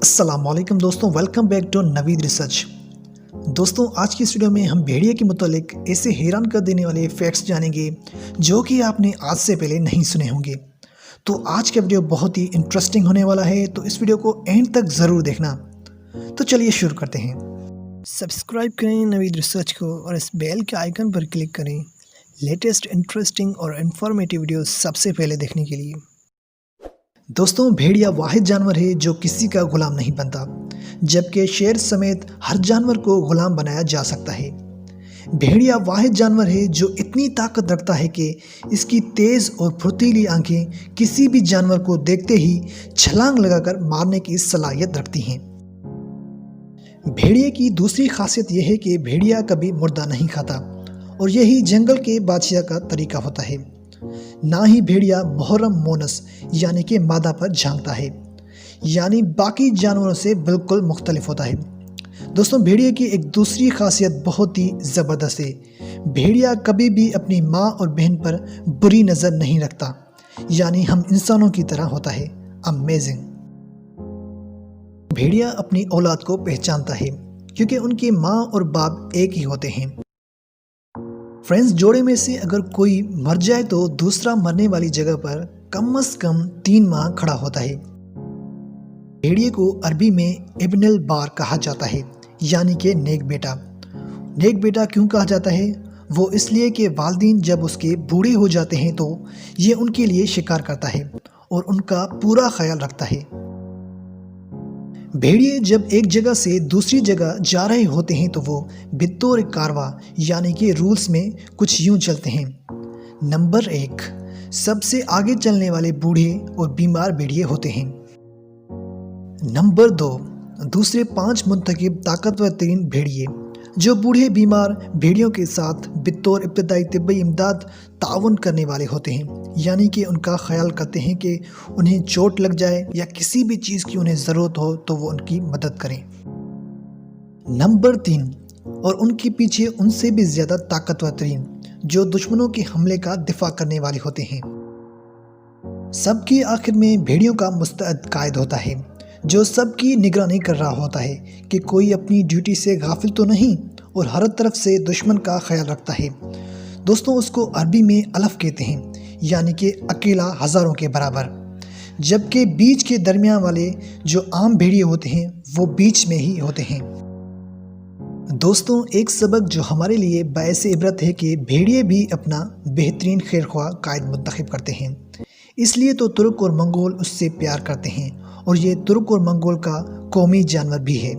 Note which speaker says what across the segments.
Speaker 1: अस्सलाम वालेकुम दोस्तों, welcome back to Naveed research. दोस्तों, आज की इस वीडियो में हम भेड़िए के मुतालिक ऐसे हैरान कर देने वाले फैक्ट्स जानेंगे जो कि आपने आज से पहले नहीं सुने होंगे। तो आज का वीडियो बहुत ही इंटरेस्टिंग होने वाला है, तो इस वीडियो को एंड तक ज़रूर देखना। तो चलिए शुरू करते हैं। सब्सक्राइब करें नवीद रिसर्च को और इस बेल के आइकन पर क्लिक करें लेटेस्ट इंटरेस्टिंग और इन्फॉर्मेटिव वीडियो सबसे पहले देखने के लिए। दोस्तों, भेड़िया वाहिद जानवर है जो किसी का गुलाम नहीं बनता, जबकि शेर समेत हर जानवर को गुलाम बनाया जा सकता है। भेड़िया वाहिद जानवर है जो इतनी ताकत रखता है कि इसकी तेज़ और फुर्तीली आंखें किसी भी जानवर को देखते ही छलांग लगाकर मारने की सलाहियत रखती हैं। भेड़िए की दूसरी खासियत यह है कि भेड़िया कभी मुर्दा नहीं खाता और यही जंगल के बादशाह का तरीका होता है। ना ही भेड़िया मुहर्रम मोनस यानी कि मादा पर झांकता है, यानी बाकी जानवरों से बिल्कुल मुख्तलिफ होता है। दोस्तों, भेड़िए की एक दूसरी खासियत बहुत ही ज़बरदस्त है। भेड़िया कभी भी अपनी माँ और बहन पर बुरी नज़र नहीं रखता, यानी हम इंसानों की तरह होता है। अमेजिंग। भेड़िया अपनी औलाद को पहचानता है क्योंकि उनकी माँ और बाप एक ही होते हैं। फ्रेंड्स, जोड़े में से अगर कोई मर जाए तो दूसरा मरने वाली जगह पर कम से कम 3 माह खड़ा होता है। भेड़िए को अरबी में इब्नुल बार कहा जाता है, यानी कि नेक बेटा। नेक बेटा क्यों कहा जाता है? वो इसलिए कि वालिदैन जब उसके बूढ़े हो जाते हैं तो ये उनके लिए शिकार करता है और उनका पूरा ख्याल रखता है। भेड़िए जब एक जगह से दूसरी जगह जा रहे होते हैं तो वो बित्तौर कारवा यानी कि रूल्स में कुछ यूं चलते हैं। नंबर 1, सबसे आगे चलने वाले बूढ़े और बीमार भेड़िए होते हैं। नंबर 2, दूसरे 5 मुंतखब ताकतवर तरीन भेड़िए जो बूढ़े बीमार भेड़ियों के साथ बित्तौर इब्तदाई तिब्बी इमदाद ताउन करने वाले होते हैं, यानी कि उनका ख्याल करते हैं कि उन्हें चोट लग जाए या किसी भी चीज़ की उन्हें ज़रूरत हो तो वो उनकी मदद करें। नंबर 3, और उनके पीछे उनसे भी ज़्यादा ताकतवर तरीन जो दुश्मनों के हमले का दिफा करने वाले होते हैं। सबके आखिर में भेड़ियों का मुस्तैद कायद होता है जो सबकी निगरानी कर रहा होता है कि कोई अपनी ड्यूटी से गाफिल तो नहीं और हर तरफ से दुश्मन का ख्याल रखता है। दोस्तों, उसको अरबी में अलफ कहते हैं, यानी कि अकेला हज़ारों के बराबर। जबकि बीच के दरमियान वाले जो आम भेड़िए होते हैं वो बीच में ही होते हैं। दोस्तों, एक सबक जो हमारे लिए बायस इबरत है कि भेड़िए भी अपना बेहतरीन खैरख्वाह कायद मुंतखब करते हैं, इसलिए तो तुर्क और मंगोल उससे प्यार करते हैं और ये तुर्क और मंगोल का कौमी जानवर भी है।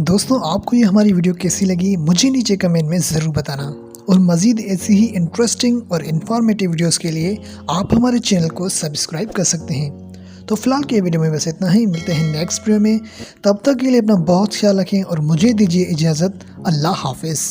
Speaker 1: दोस्तों, आपको ये हमारी वीडियो कैसी लगी मुझे नीचे कमेंट में ज़रूर बताना, और मज़ीद ऐसी ही इंटरेस्टिंग और इन्फॉर्मेटिव वीडियोस के लिए आप हमारे चैनल को सब्सक्राइब कर सकते हैं। तो फिलहाल के वीडियो में बस इतना ही, मिलते हैं नेक्स्ट वीडियो में। तब तक के लिए अपना बहुत ख्याल रखें और मुझे दीजिए इजाज़त। अल्लाह हाफिज़।